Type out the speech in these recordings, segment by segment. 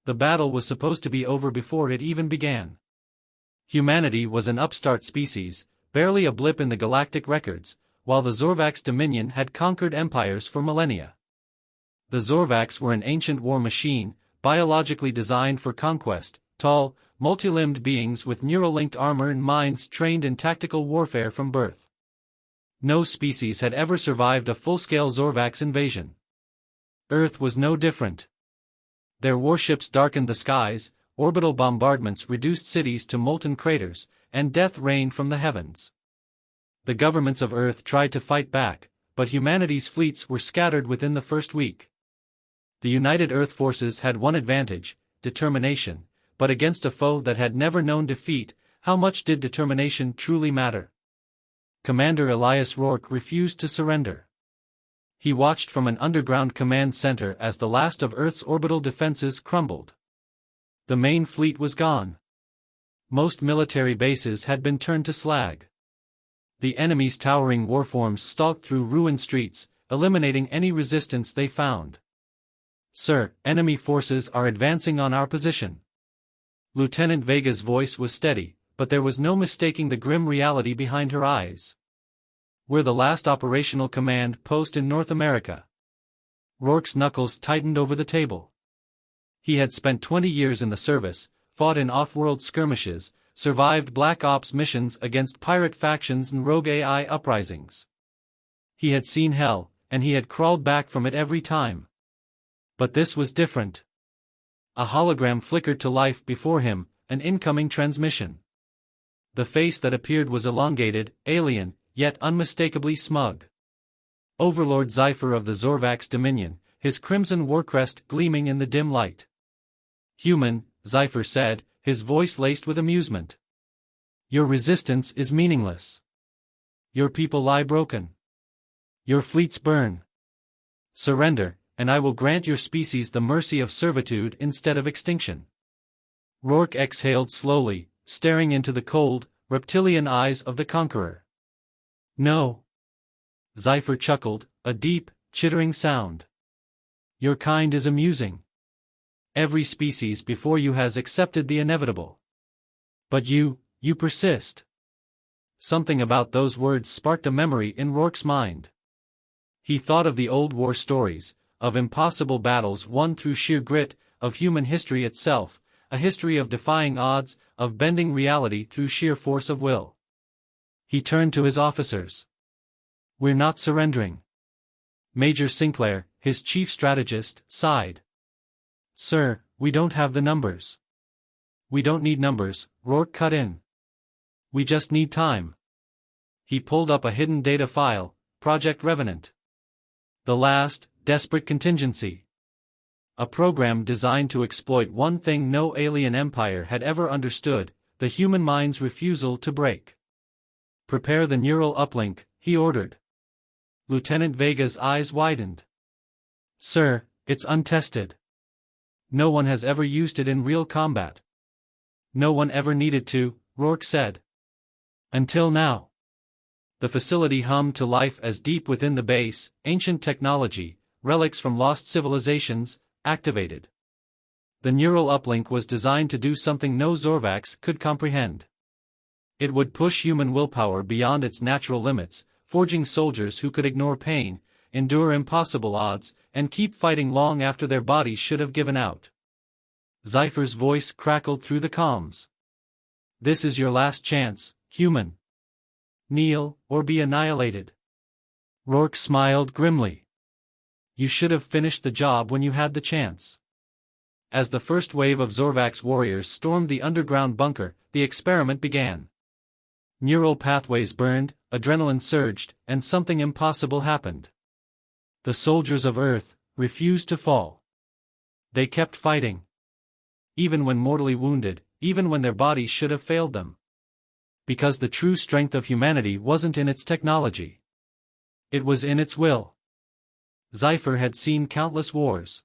The battle was supposed to be over before it even began. Humanity was an upstart species, barely a blip in the galactic records, while the Zorvax Dominion had conquered empires for millennia. The Zorvax were an ancient war machine, biologically designed for conquest, tall, multi-limbed beings with neural-linked armor and minds trained in tactical warfare from birth. No species had ever survived a full-scale Zorvax invasion. Earth was no different. Their warships darkened the skies, orbital bombardments reduced cities to molten craters, and death rained from the heavens. The governments of Earth tried to fight back, but humanity's fleets were scattered within the first week. The United Earth forces had one advantage, determination, but against a foe that had never known defeat, how much did determination truly matter? Commander Elias Rourke refused to surrender. He watched from an underground command center as the last of Earth's orbital defenses crumbled. The main fleet was gone. Most military bases had been turned to slag. The enemy's towering warforms stalked through ruined streets, eliminating any resistance they found. "Sir, enemy forces are advancing on our position." Lieutenant Vega's voice was steady, but there was no mistaking the grim reality behind her eyes. "We're the last operational command post in North America." Rourke's knuckles tightened over the table. He had spent 20 years in the service, fought in off-world skirmishes, survived Black Ops missions against pirate factions and rogue AI uprisings. He had seen hell, and he had crawled back from it every time. But this was different. A hologram flickered to life before him, an incoming transmission. The face that appeared was elongated, alien, yet unmistakably smug. Overlord Zypher of the Zorvax Dominion, his crimson warcrest gleaming in the dim light. "Human," Zypher said, his voice laced with amusement. "Your resistance is meaningless. Your people lie broken. Your fleets burn. Surrender, and I will grant your species the mercy of servitude instead of extinction." Rourke exhaled slowly, staring into the cold, reptilian eyes of the conqueror. "No." Zypher chuckled, a deep, chittering sound. "Your kind is amusing. Every species before you has accepted the inevitable. But you persist." Something about those words sparked a memory in Rourke's mind. He thought of the old war stories, of impossible battles won through sheer grit, of human history itself, a history of defying odds, of bending reality through sheer force of will. He turned to his officers. "We're not surrendering." Major Sinclair, his chief strategist, sighed. "Sir, we don't have the numbers." "We don't need numbers," Rourke cut in. "We just need time." He pulled up a hidden data file, Project Revenant. The last, desperate contingency. A program designed to exploit one thing no alien empire had ever understood, the human mind's refusal to break. "Prepare the neural uplink," he ordered. Lieutenant Vega's eyes widened. "Sir, it's untested. No one has ever used it in real combat." "No one ever needed to," Rourke said. "Until now." The facility hummed to life as deep within the base, ancient technology, relics from lost civilizations, activated. The neural uplink was designed to do something no Zorvax could comprehend. It would push human willpower beyond its natural limits, forging soldiers who could ignore pain, endure impossible odds, and keep fighting long after their bodies should have given out. Zypher's voice crackled through the comms. "This is your last chance, human. Kneel, or be annihilated." Rourke smiled grimly. "You should have finished the job when you had the chance." As the first wave of Zorvax warriors stormed the underground bunker, the experiment began. Neural pathways burned, adrenaline surged, and something impossible happened. The soldiers of Earth refused to fall. They kept fighting. Even when mortally wounded, even when their bodies should have failed them. Because the true strength of humanity wasn't in its technology. It was in its will. Zypher had seen countless wars.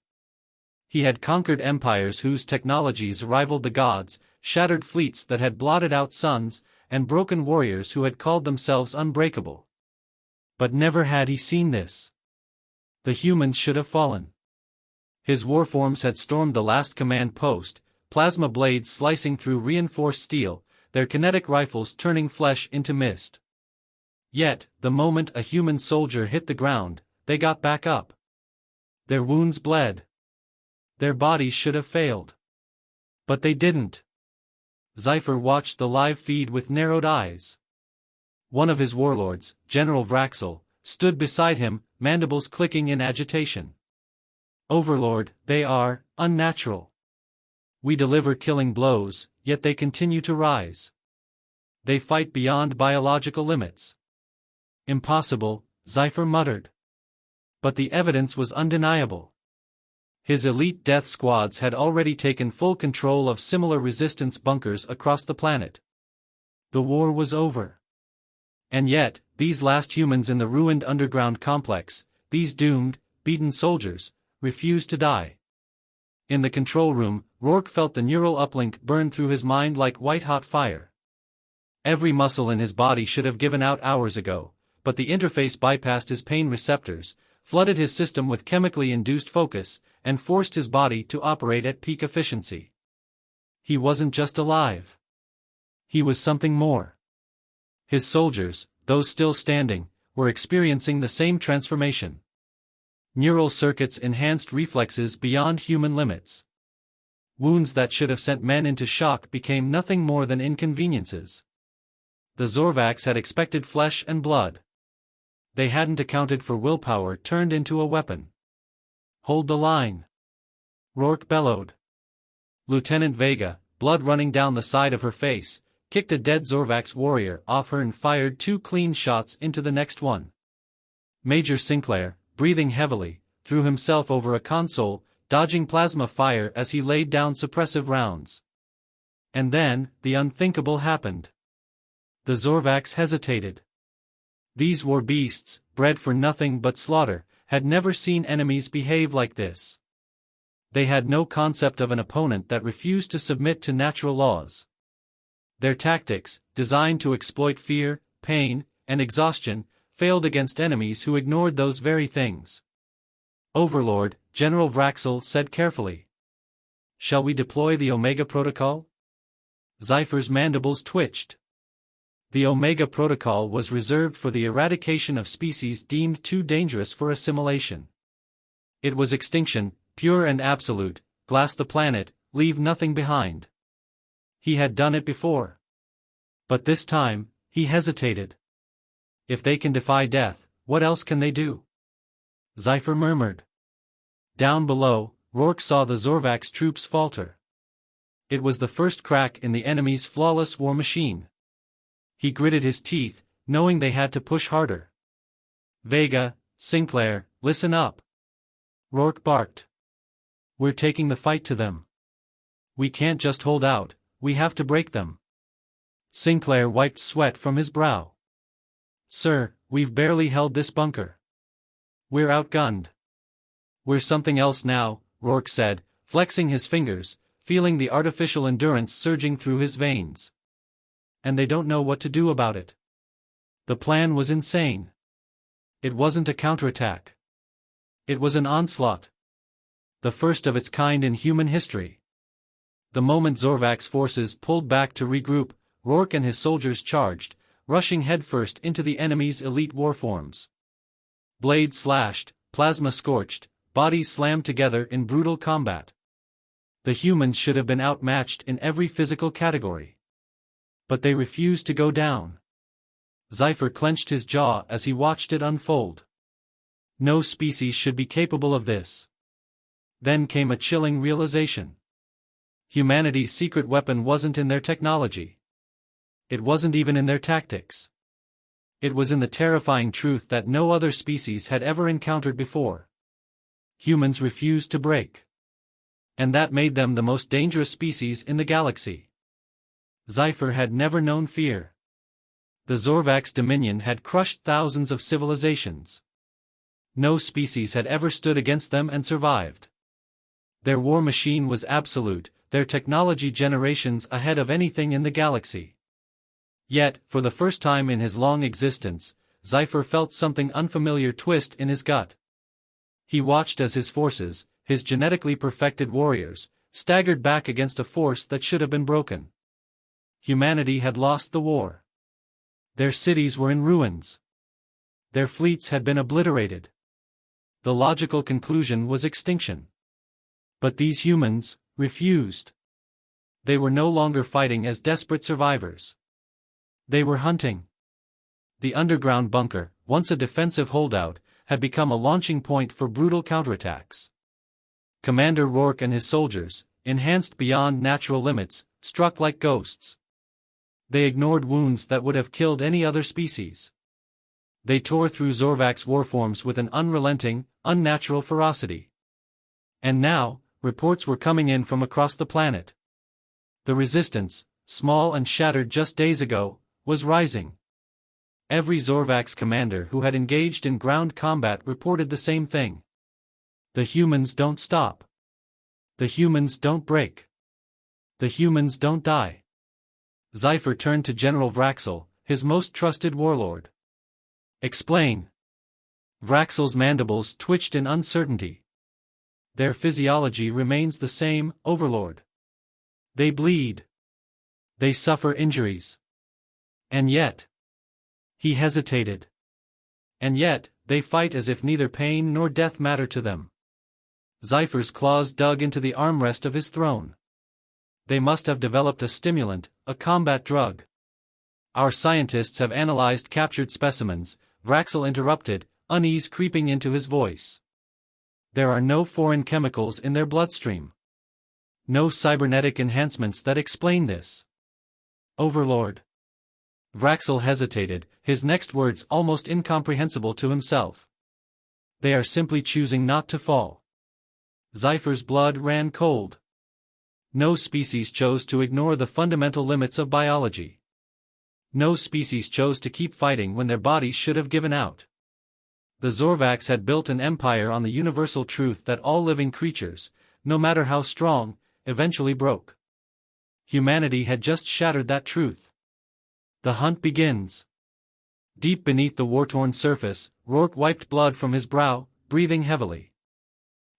He had conquered empires whose technologies rivaled the gods, shattered fleets that had blotted out suns, and broken warriors who had called themselves unbreakable. But never had he seen this. The humans should have fallen. His warforms had stormed the last command post, plasma blades slicing through reinforced steel, their kinetic rifles turning flesh into mist. Yet, the moment a human soldier hit the ground, they got back up. Their wounds bled. Their bodies should have failed. But they didn't. Zypher watched the live feed with narrowed eyes. One of his warlords, General Vraxel, stood beside him, mandibles clicking in agitation. Overlord, they are unnatural. We deliver killing blows, yet they continue to rise. They fight beyond biological limits. Impossible, Zypher muttered. But the evidence was undeniable. His elite death squads had already taken full control of similar resistance bunkers across the planet. The war was over. And yet, these last humans in the ruined underground complex, these doomed, beaten soldiers, refused to die. In the control room, Rourke felt the neural uplink burn through his mind like white-hot fire. Every muscle in his body should have given out hours ago, but the interface bypassed his pain receptors, flooded his system with chemically induced focus, and forced his body to operate at peak efficiency. He wasn't just alive. He was something more. His soldiers, those still standing, were experiencing the same transformation. Neural circuits enhanced reflexes beyond human limits. Wounds that should have sent men into shock became nothing more than inconveniences. The Zorvax had expected flesh and blood. They hadn't accounted for willpower turned into a weapon. Hold the line. Rourke bellowed. Lieutenant Vega, blood running down the side of her face, kicked a dead Zorvax warrior off her and fired 2 clean shots into the next one. Major Sinclair, breathing heavily, threw himself over a console, dodging plasma fire as he laid down suppressive rounds. And then, the unthinkable happened. The Zorvax hesitated. These war beasts, bred for nothing but slaughter, had never seen enemies behave like this. They had no concept of an opponent that refused to submit to natural laws. Their tactics, designed to exploit fear, pain, and exhaustion, failed against enemies who ignored those very things. Overlord, General Vraxel said carefully. Shall we deploy the Omega Protocol? Zypher's mandibles twitched. The Omega Protocol was reserved for the eradication of species deemed too dangerous for assimilation. It was extinction, pure and absolute, glass the planet, leave nothing behind. He had done it before. But this time, he hesitated. If they can defy death, what else can they do? Zypher murmured. Down below, Rourke saw the Zorvax troops falter. It was the first crack in the enemy's flawless war machine. He gritted his teeth, knowing they had to push harder. Vega, Sinclair, listen up. Rourke barked. We're taking the fight to them. We can't just hold out, we have to break them. Sinclair wiped sweat from his brow. Sir, we've barely held this bunker. We're outgunned. We're something else now, Rourke said, flexing his fingers, feeling the artificial endurance surging through his veins. And they don't know what to do about it. The plan was insane. It wasn't a counterattack. It was an onslaught. The first of its kind in human history. The moment Zorvax forces pulled back to regroup, Rourke and his soldiers charged, rushing headfirst into the enemy's elite warforms. Blades slashed, plasma scorched, bodies slammed together in brutal combat. The humans should have been outmatched in every physical category. But they refused to go down. Zypher clenched his jaw as he watched it unfold. No species should be capable of this. Then came a chilling realization. Humanity's secret weapon wasn't in their technology. It wasn't even in their tactics. It was in the terrifying truth that no other species had ever encountered before. Humans refused to break. And that made them the most dangerous species in the galaxy. Zypher had never known fear. The Zorvax dominion had crushed thousands of civilizations. No species had ever stood against them and survived. Their war machine was absolute, their technology generations ahead of anything in the galaxy. Yet, for the first time in his long existence, Zypher felt something unfamiliar twist in his gut. He watched as his forces, his genetically perfected warriors, staggered back against a force that should have been broken. Humanity had lost the war. Their cities were in ruins. Their fleets had been obliterated. The logical conclusion was extinction. But these humans refused. They were no longer fighting as desperate survivors. They were hunting. The underground bunker, once a defensive holdout, had become a launching point for brutal counterattacks. Commander Rourke and his soldiers, enhanced beyond natural limits, struck like ghosts. They ignored wounds that would have killed any other species. They tore through Zorvak's warforms with an unrelenting, unnatural ferocity. And now, reports were coming in from across the planet. The resistance, small and shattered just days ago, was rising. Every Zorvak's commander who had engaged in ground combat reported the same thing. The humans don't stop. The humans don't break. The humans don't die. Zephyr turned to General Vraxel, his most trusted warlord. Explain. Vraxel's mandibles twitched in uncertainty. Their physiology remains the same, Overlord. They bleed. They suffer injuries. And yet. He hesitated. And yet, they fight as if neither pain nor death matter to them. Zephyr's claws dug into the armrest of his throne. They must have developed a stimulant, a combat drug. Our scientists have analyzed captured specimens, Vraxel interrupted, unease creeping into his voice. There are no foreign chemicals in their bloodstream. No cybernetic enhancements that explain this. Overlord. Vraxel hesitated, his next words almost incomprehensible to himself. They are simply choosing not to fall. Zephyr's blood ran cold. No species chose to ignore the fundamental limits of biology. No species chose to keep fighting when their bodies should have given out. The Zorvaks had built an empire on the universal truth that all living creatures, no matter how strong, eventually broke. Humanity had just shattered that truth. The hunt begins. Deep beneath the war-torn surface, Rourke wiped blood from his brow, breathing heavily.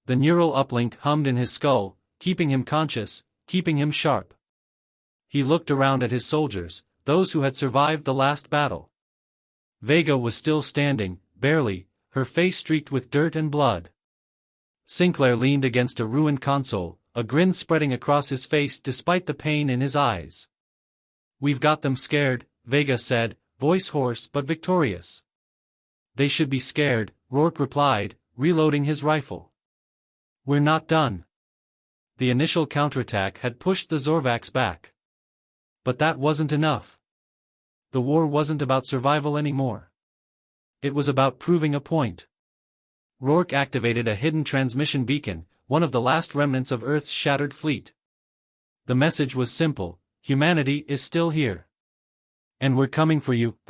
The neural uplink hummed in his skull, keeping him conscious, keeping him sharp. He looked around at his soldiers, those who had survived the last battle. Vega was still standing, barely, her face streaked with dirt and blood. Sinclair leaned against a ruined console, a grin spreading across his face despite the pain in his eyes. "We've got them scared," Vega said, voice hoarse but victorious. "They should be scared," Rourke replied, reloading his rifle. "We're not done." The initial counterattack had pushed the Zorvaks back. But that wasn't enough. The war wasn't about survival anymore. It was about proving a point. Rourke activated a hidden transmission beacon, one of the last remnants of Earth's shattered fleet. The message was simple: humanity is still here. And we're coming for you, ****.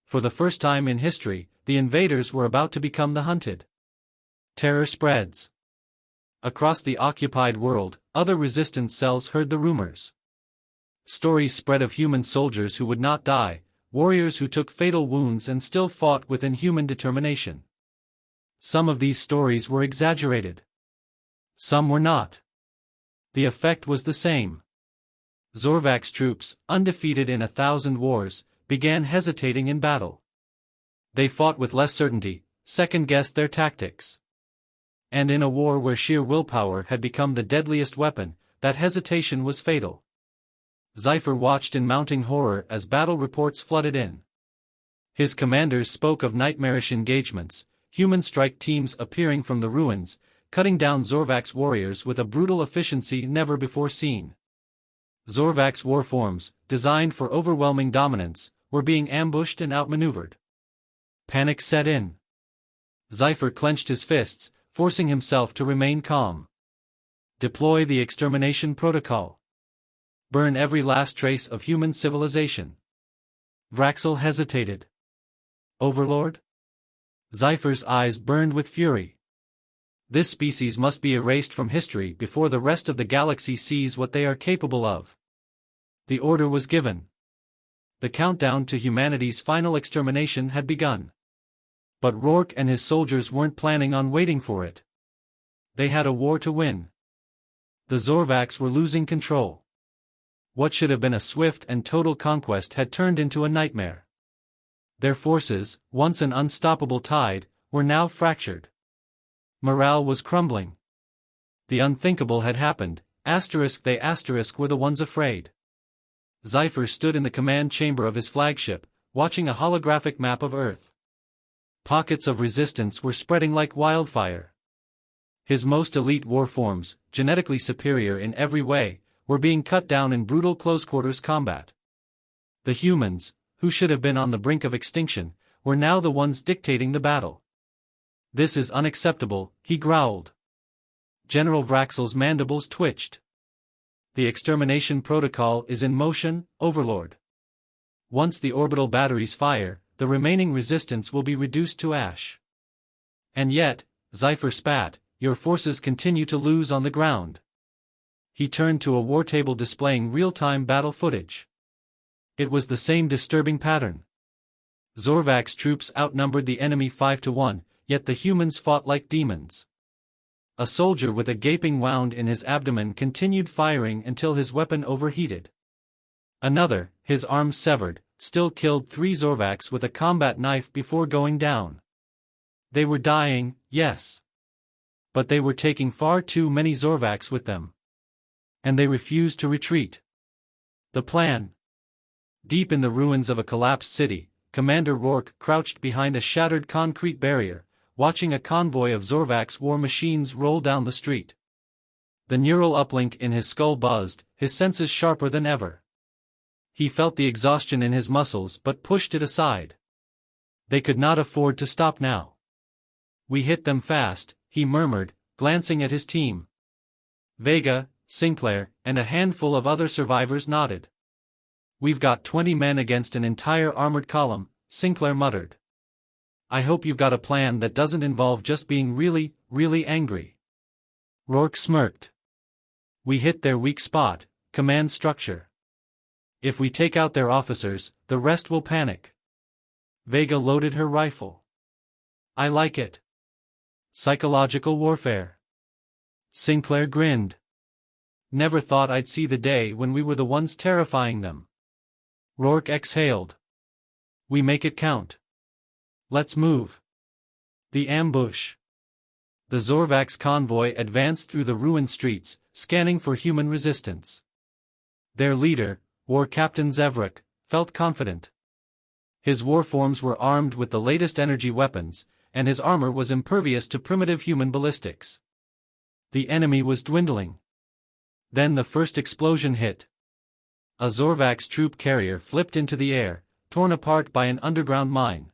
For the first time in history, the invaders were about to become the hunted. Terror spreads. Across the occupied world, other resistance cells heard the rumors. Stories spread of human soldiers who would not die, warriors who took fatal wounds and still fought with inhuman determination. Some of these stories were exaggerated. Some were not. The effect was the same. Zorvak's troops, undefeated in 1,000 wars, began hesitating in battle. They fought with less certainty, second-guessed their tactics. And in a war where sheer willpower had become the deadliest weapon, that hesitation was fatal. Zephyr watched in mounting horror as battle reports flooded in. His commanders spoke of nightmarish engagements, human strike teams appearing from the ruins, cutting down Zorvak's warriors with a brutal efficiency never before seen. Zorvak's warforms, designed for overwhelming dominance, were being ambushed and outmaneuvered. Panic set in. Zephyr clenched his fists, forcing himself to remain calm. Deploy the extermination protocol. Burn every last trace of human civilization. Vraxel hesitated. Overlord? Zephyr's eyes burned with fury. This species must be erased from history before the rest of the galaxy sees what they are capable of. The order was given. The countdown to humanity's final extermination had begun. But Rourke and his soldiers weren't planning on waiting for it. They had a war to win. The Zorvaks were losing control. What should have been a swift and total conquest had turned into a nightmare. Their forces, once an unstoppable tide, were now fractured. Morale was crumbling. The unthinkable had happened. They were the ones afraid. Cypher stood in the command chamber of his flagship, watching a holographic map of Earth. Pockets of resistance were spreading like wildfire. His most elite warforms, genetically superior in every way, were being cut down in brutal close-quarters combat. The humans, who should have been on the brink of extinction, were now the ones dictating the battle. "This is unacceptable," he growled. General Vraxel's mandibles twitched. "The extermination protocol is in motion, Overlord. Once the orbital batteries fire, the remaining resistance will be reduced to ash." "And yet," Cypher spat, "your forces continue to lose on the ground." He turned to a war table displaying real-time battle footage. It was the same disturbing pattern. Zorvak's troops outnumbered the enemy 5-1, yet the humans fought like demons. A soldier with a gaping wound in his abdomen continued firing until his weapon overheated. Another, his arm severed, still killed 3 Zorvaks with a combat knife before going down. They were dying, yes. But they were taking far too many Zorvaks with them. And they refused to retreat. The plan. Deep in the ruins of a collapsed city, Commander Rourke crouched behind a shattered concrete barrier, watching a convoy of Zorvaks war machines roll down the street. The neural uplink in his skull buzzed, his senses sharper than ever. He felt the exhaustion in his muscles but pushed it aside. They could not afford to stop now. "We hit them fast," he murmured, glancing at his team. Vega, Sinclair, and a handful of other survivors nodded. "We've got 20 men against an entire armored column," Sinclair muttered. "I hope you've got a plan that doesn't involve just being really, really angry." Rourke smirked. "We hit their weak spot, command structure. If we take out their officers, the rest will panic." Vega loaded her rifle. "I like it. Psychological warfare." Sinclair grinned. "Never thought I'd see the day when we were the ones terrifying them." Rourke exhaled. "We make it count. Let's move." The ambush. The Zorvaks convoy advanced through the ruined streets, scanning for human resistance. Their leader, War Captain Zevrak, felt confident. His warforms were armed with the latest energy weapons, and his armor was impervious to primitive human ballistics. The enemy was dwindling. Then the first explosion hit. A Zorvaks troop carrier flipped into the air, torn apart by an underground mine.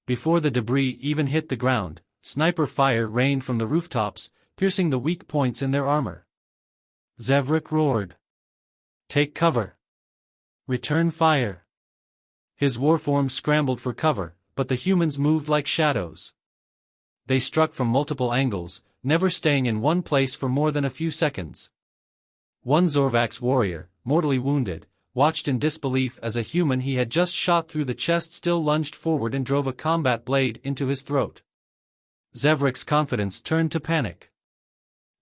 Before the debris even hit the ground, sniper fire rained from the rooftops, piercing the weak points in their armor. Zevrak roared. "Take cover. Return fire." His warforms scrambled for cover, but the humans moved like shadows. They struck from multiple angles, never staying in one place for more than a few seconds. One Zorvaks warrior, mortally wounded, watched in disbelief as a human he had just shot through the chest still lunged forward and drove a combat blade into his throat. Zevrak's confidence turned to panic.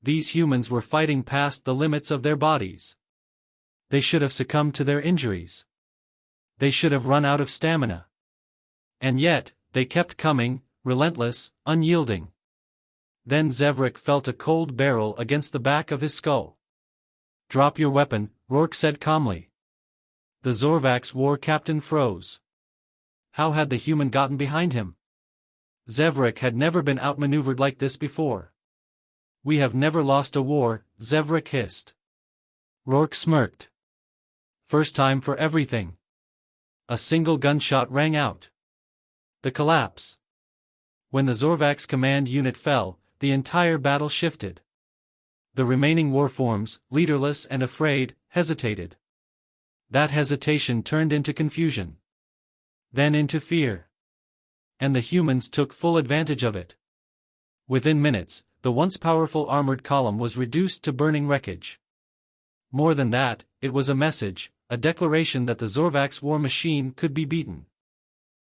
These humans were fighting past the limits of their bodies. They should have succumbed to their injuries. They should have run out of stamina. And yet, they kept coming, relentless, unyielding. Then Zevrak felt a cold barrel against the back of his skull. "Drop your weapon," Rourke said calmly. The Zorvaks war captain froze. How had the human gotten behind him? Zevrak had never been outmaneuvered like this before. "We have never lost a war," Zevrak hissed. Rourke smirked. "First time for everything." A single gunshot rang out. The collapse. When the Zorvaks command unit fell, the entire battle shifted. The remaining warforms, leaderless and afraid, hesitated. That hesitation turned into confusion. Then into fear. And the humans took full advantage of it. Within minutes, the once powerful armored column was reduced to burning wreckage. More than that, it was a message, a declaration that the Zorvaks war machine could be beaten.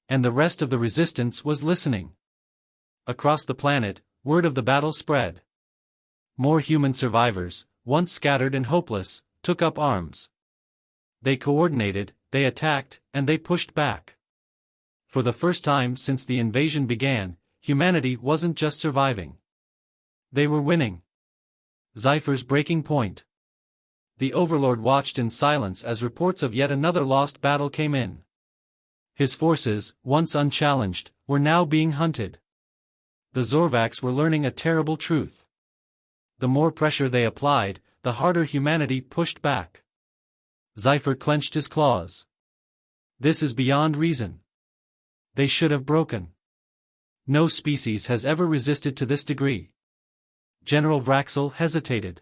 And the rest of the resistance was listening. Across the planet, word of the battle spread. More human survivors, once scattered and hopeless, took up arms. They coordinated, they attacked, and they pushed back. For the first time since the invasion began, humanity wasn't just surviving. They were winning. Cypher's breaking point. The Overlord watched in silence as reports of yet another lost battle came in. His forces, once unchallenged, were now being hunted. The Zorvacs were learning a terrible truth. The more pressure they applied, the harder humanity pushed back. Cypher clenched his claws. This is beyond reason. They should have broken. No species has ever resisted to this degree. General Vraxel hesitated.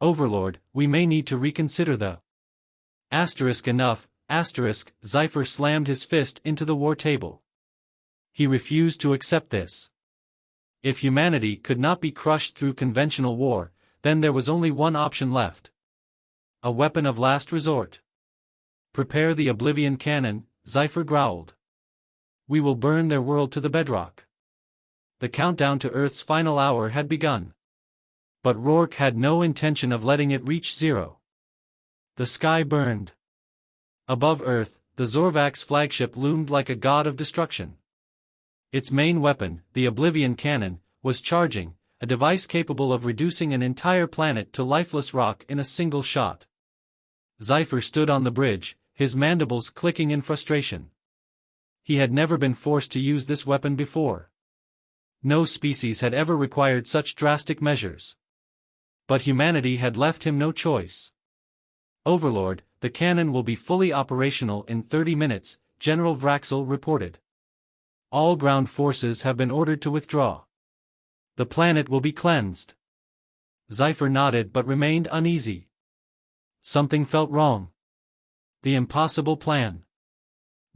Overlord, we may need to reconsider the... Enough, Cypher slammed his fist into the war table. He refused to accept this. If humanity could not be crushed through conventional war, then there was only one option left. A weapon of last resort. Prepare the Oblivion Cannon, Cypher growled. We will burn their world to the bedrock. The countdown to Earth's final hour had begun. But Rourke had no intention of letting it reach zero. The sky burned. Above Earth, the Zorvac's flagship loomed like a god of destruction. Its main weapon, the Oblivion Cannon, was charging, a device capable of reducing an entire planet to lifeless rock in a single shot. Cypher stood on the bridge, his mandibles clicking in frustration. He had never been forced to use this weapon before. No species had ever required such drastic measures. But humanity had left him no choice. Overlord, the cannon will be fully operational in 30 minutes, General Vraxel reported. All ground forces have been ordered to withdraw. The planet will be cleansed. Cypher nodded but remained uneasy. Something felt wrong. The impossible plan.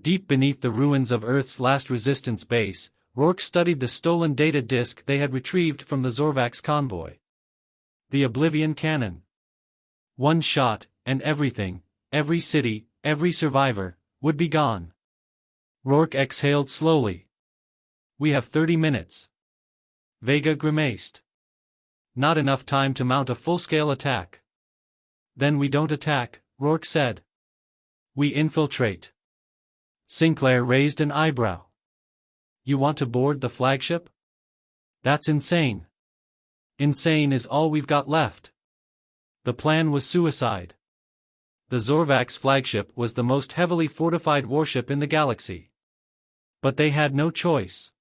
Deep beneath the ruins of Earth's last resistance base, Rourke studied the stolen data disk they had retrieved from the Zorvac's convoy. The Oblivion Cannon. One shot, and everything, every city, every survivor, would be gone. Rourke exhaled slowly. We have 30 minutes. Vega grimaced. Not enough time to mount a full-scale attack. Then we don't attack, Rourke said. We infiltrate. Sinclair raised an eyebrow. You want to board the flagship? That's insane. Insane is all we've got left. The plan was suicide. The Zorvac's flagship was the most heavily fortified warship in the galaxy. But they had no choice.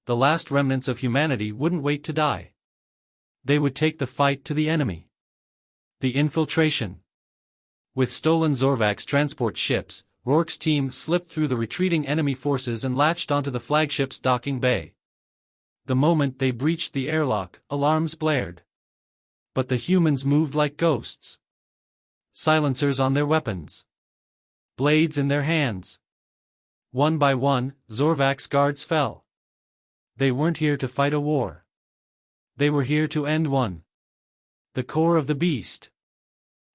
The last remnants of humanity wouldn't wait to die. They would take the fight to the enemy. The infiltration. With stolen Zorvac's transport ships, Rourke's team slipped through the retreating enemy forces and latched onto the flagship's docking bay. The moment they breached the airlock, alarms blared. But the humans moved like ghosts. Silencers on their weapons. Blades in their hands. One by one, Zorvac's guards fell. They weren't here to fight a war. They were here to end one. The core of the beast.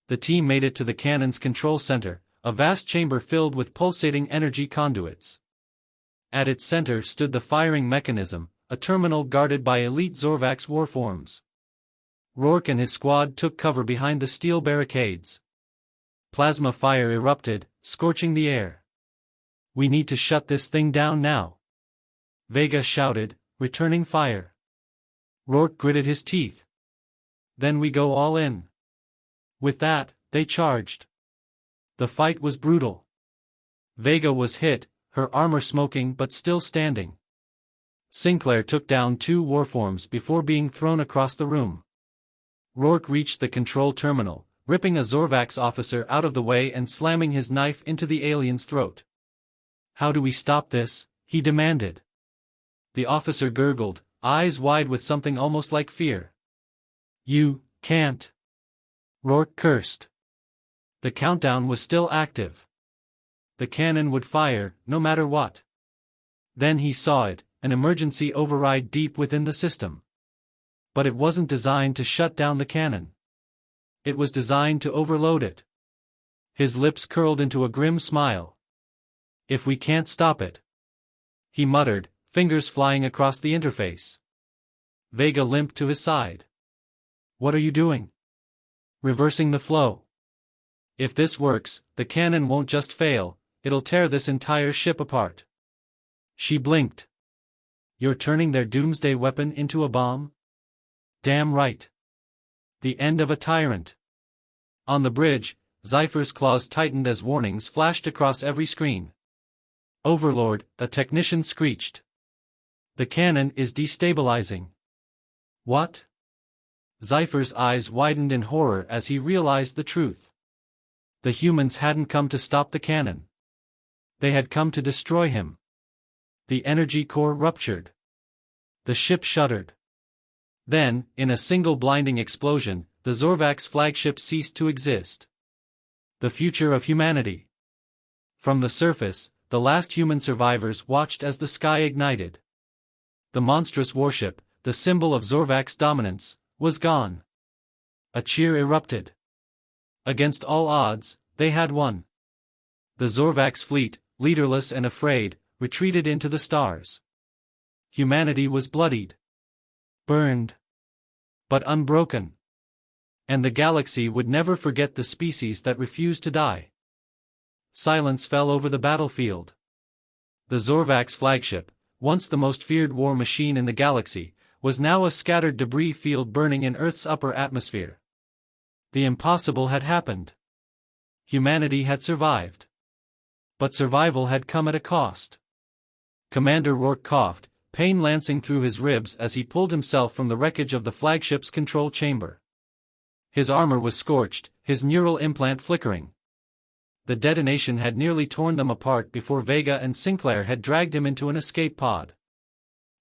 The team made it to the cannon's control center, a vast chamber filled with pulsating energy conduits. At its center stood the firing mechanism, a terminal guarded by elite Zorvac's warforms. Rourke and his squad took cover behind the steel barricades. Plasma fire erupted, scorching the air. We need to shut this thing down now. Vega shouted, returning fire. Rourke gritted his teeth. Then we go all in. With that, they charged. The fight was brutal. Vega was hit, her armor smoking but still standing. Sinclair took down 2 warforms before being thrown across the room. Rourke reached the control terminal, ripping a Zorvac's officer out of the way and slamming his knife into the alien's throat. How do we stop this? He demanded. The officer gurgled, eyes wide with something almost like fear. You can't. Rourke cursed. The countdown was still active. The cannon would fire, no matter what. Then he saw it, an emergency override deep within the system. But it wasn't designed to shut down the cannon. It was designed to overload it. His lips curled into a grim smile. If we can't stop it, he muttered, fingers flying across the interface. Vega limped to his side. What are you doing? Reversing the flow. If this works, the cannon won't just fail, it'll tear this entire ship apart. She blinked. You're turning their doomsday weapon into a bomb? Damn right. The end of a tyrant. On the bridge, Zypher's claws tightened as warnings flashed across every screen. Overlord, a technician screeched. The cannon is destabilizing. What? Zypher's eyes widened in horror as he realized the truth. The humans hadn't come to stop the cannon. They had come to destroy him. The energy core ruptured. The ship shuddered. Then, in a single blinding explosion, the Zorvax flagship ceased to exist. The future of humanity. From the surface, the last human survivors watched as the sky ignited. The monstrous warship, the symbol of Zorvax dominance, was gone. A cheer erupted. Against all odds, they had won. The Zorvax fleet, leaderless and afraid, retreated into the stars. Humanity was bloodied. Burned. But unbroken. And the galaxy would never forget the species that refused to die. Silence fell over the battlefield. The Zorvax flagship, once the most feared war machine in the galaxy, was now a scattered debris field burning in Earth's upper atmosphere. The impossible had happened. Humanity had survived. But survival had come at a cost. Commander Rourke coughed, pain lancing through his ribs as he pulled himself from the wreckage of the flagship's control chamber. His armor was scorched, his neural implant flickering. The detonation had nearly torn them apart before Vega and Sinclair had dragged him into an escape pod.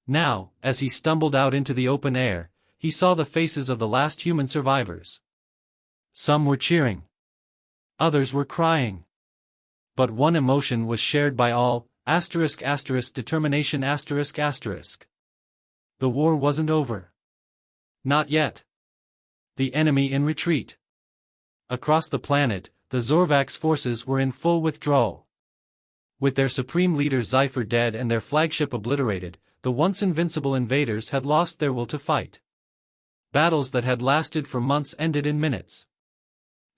Now, as he stumbled out into the open air, he saw the faces of the last human survivors. Some were cheering. Others were crying. But one emotion was shared by all, determination. The war wasn't over. Not yet. The enemy in retreat. Across the planet, the Zorvax forces were in full withdrawal. With their supreme leader Zypher dead and their flagship obliterated, the once invincible invaders had lost their will to fight. Battles that had lasted for months ended in minutes.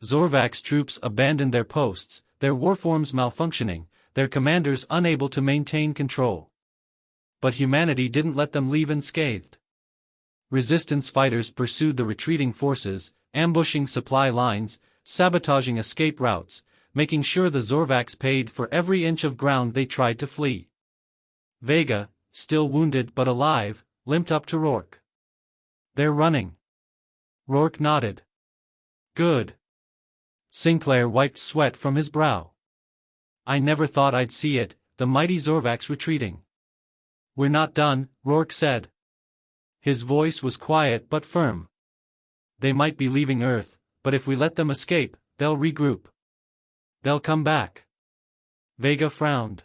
Zorvax troops abandoned their posts, their warforms malfunctioning, their commanders unable to maintain control. But humanity didn't let them leave unscathed. Resistance fighters pursued the retreating forces, ambushing supply lines, sabotaging escape routes, making sure the Zorvax paid for every inch of ground they tried to flee. Vega, still wounded but alive, limped up to Rourke. They're running. Rourke nodded. Good. Sinclair wiped sweat from his brow. I never thought I'd see it, the mighty Zorvax retreating. We're not done, Rourke said. His voice was quiet but firm. They might be leaving Earth, but if we let them escape, they'll regroup. They'll come back. Vega frowned.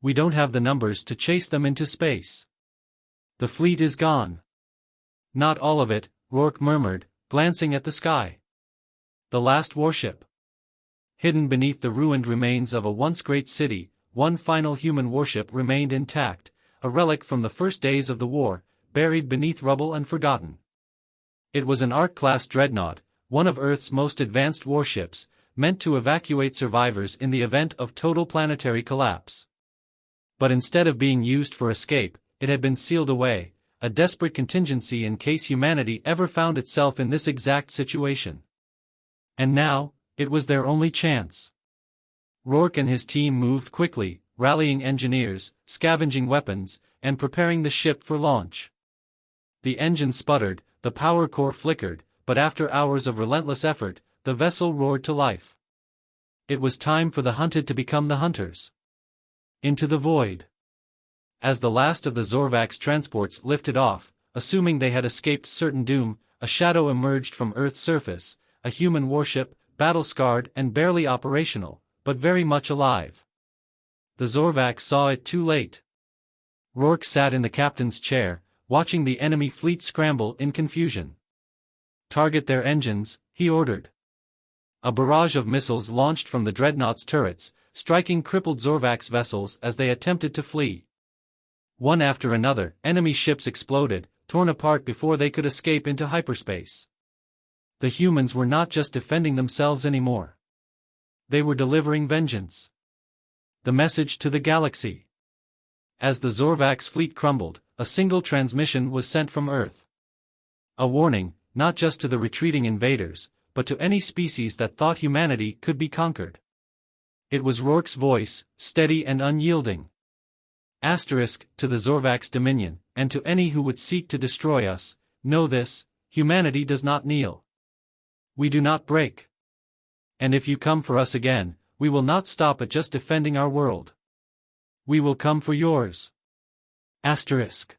We don't have the numbers to chase them into space. The fleet is gone. Not all of it, Rourke murmured, glancing at the sky. The last warship. Hidden beneath the ruined remains of a once great city, one final human warship remained intact, a relic from the first days of the war, buried beneath rubble and forgotten. It was an Ark-class dreadnought, one of Earth's most advanced warships, meant to evacuate survivors in the event of total planetary collapse. But instead of being used for escape, it had been sealed away, a desperate contingency in case humanity ever found itself in this exact situation. And now, it was their only chance. Rourke and his team moved quickly, rallying engineers, scavenging weapons, and preparing the ship for launch. The engine sputtered, the power core flickered, but after hours of relentless effort, the vessel roared to life. It was time for the hunted to become the hunters. Into the void. As the last of the Zorvax transports lifted off, assuming they had escaped certain doom, a shadow emerged from Earth's surface, a human warship, battle-scarred and barely operational, but very much alive. The Zorvax saw it too late. Rourke sat in the captain's chair, watching the enemy fleet scramble in confusion. Target their engines, he ordered. A barrage of missiles launched from the dreadnought's turrets, striking crippled Zorvax vessels as they attempted to flee. One after another, enemy ships exploded, torn apart before they could escape into hyperspace. The humans were not just defending themselves anymore. They were delivering vengeance. The message to the galaxy. As the Zorvax fleet crumbled, a single transmission was sent from Earth. A warning, not just to the retreating invaders, but to any species that thought humanity could be conquered. It was Rourke's voice, steady and unyielding. Asterisk, to the Zorvax Dominion, and to any who would seek to destroy us, know this, humanity does not kneel. We do not break. And if you come for us again, we will not stop at just defending our world. We will come for yours. Asterisk.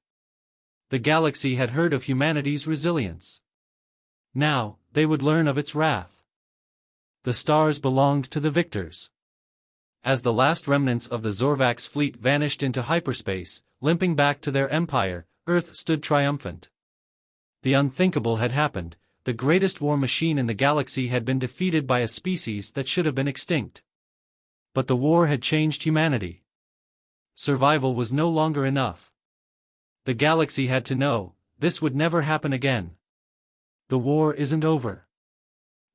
The galaxy had heard of humanity's resilience. Now, they would learn of its wrath. The stars belonged to the victors. As the last remnants of the Zorvax fleet vanished into hyperspace, limping back to their empire, Earth stood triumphant. The unthinkable had happened. The greatest war machine in the galaxy had been defeated by a species that should have been extinct. But the war had changed humanity. Survival was no longer enough. The galaxy had to know, this would never happen again. The war isn't over.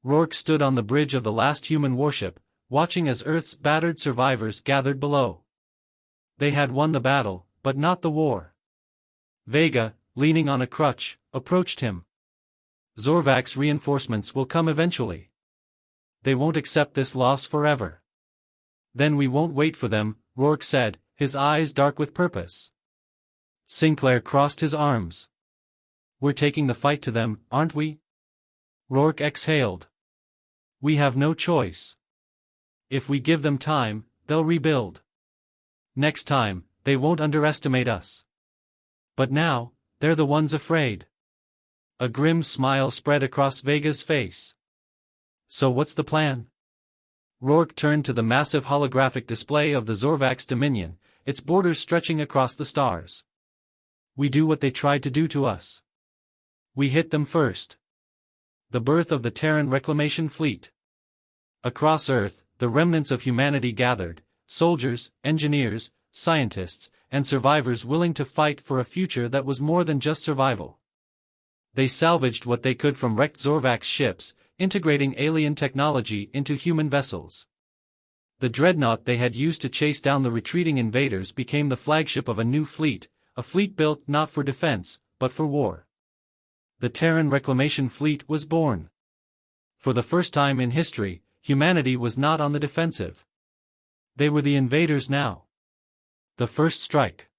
Rourke stood on the bridge of the last human warship, watching as Earth's battered survivors gathered below. They had won the battle, but not the war. Vega, leaning on a crutch, approached him. Zorvax reinforcements will come eventually. They won't accept this loss forever. Then we won't wait for them, Rourke said, his eyes dark with purpose. Sinclair crossed his arms. We're taking the fight to them, aren't we? Rourke exhaled. We have no choice. If we give them time, they'll rebuild. Next time, they won't underestimate us. But now, they're the ones afraid. A grim smile spread across Vega's face. So what's the plan? Rourke turned to the massive holographic display of the Zorvax Dominion, its borders stretching across the stars. We do what they tried to do to us. We hit them first. The birth of the Terran Reclamation Fleet. Across Earth, the remnants of humanity gathered, soldiers, engineers, scientists, and survivors willing to fight for a future that was more than just survival. They salvaged what they could from wrecked Zorvax ships, integrating alien technology into human vessels. The dreadnought they had used to chase down the retreating invaders became the flagship of a new fleet, a fleet built not for defense, but for war. The Terran Reclamation Fleet was born. For the first time in history, humanity was not on the defensive. They were the invaders now. The first strike.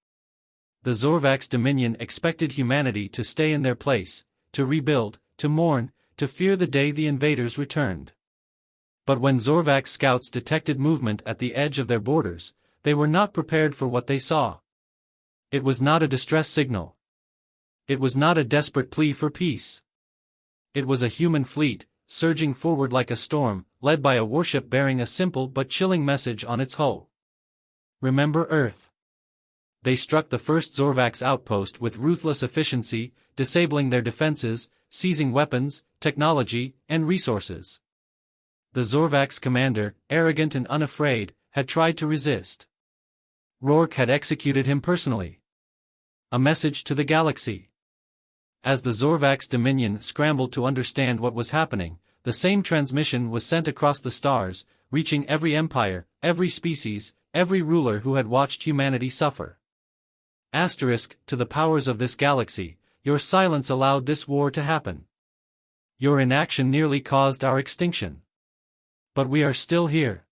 The Zorvax Dominion expected humanity to stay in their place, to rebuild, to mourn, to fear the day the invaders returned. But when Zorvax scouts detected movement at the edge of their borders, they were not prepared for what they saw. It was not a distress signal. It was not a desperate plea for peace. It was a human fleet, surging forward like a storm, led by a warship bearing a simple but chilling message on its hull. Remember Earth. They struck the first Zorvax outpost with ruthless efficiency, disabling their defenses, seizing weapons, technology, and resources. The Zorvax commander, arrogant and unafraid, had tried to resist. Rourke had executed him personally. A message to the galaxy. As the Zorvax Dominion scrambled to understand what was happening, the same transmission was sent across the stars, reaching every empire, every species, every ruler who had watched humanity suffer. Asterisk, to the powers of this galaxy, your silence allowed this war to happen. Your inaction nearly caused our extinction. But we are still here.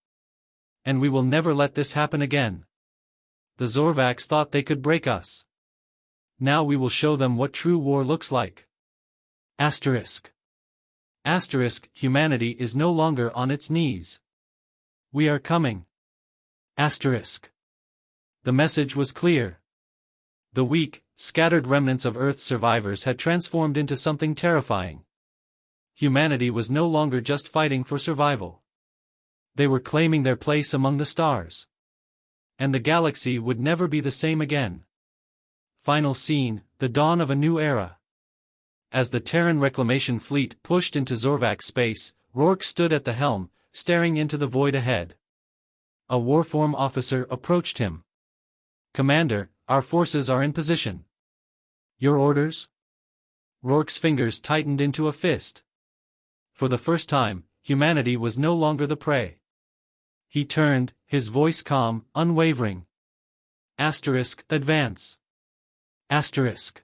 And we will never let this happen again. The Zorvax thought they could break us. Now we will show them what true war looks like. Asterisk. Asterisk, humanity is no longer on its knees. We are coming. Asterisk. The message was clear. The weak, scattered remnants of Earth's survivors had transformed into something terrifying. Humanity was no longer just fighting for survival. They were claiming their place among the stars. And the galaxy would never be the same again. Final scene, the dawn of a new era. As the Terran Reclamation Fleet pushed into Zorvax space, Rourke stood at the helm, staring into the void ahead. A Warform officer approached him. "Commander, our forces are in position." "Your orders?" Rourke's fingers tightened into a fist. For the first time, humanity was no longer the prey. He turned, his voice calm, unwavering. Asterisk, advance. Asterisk.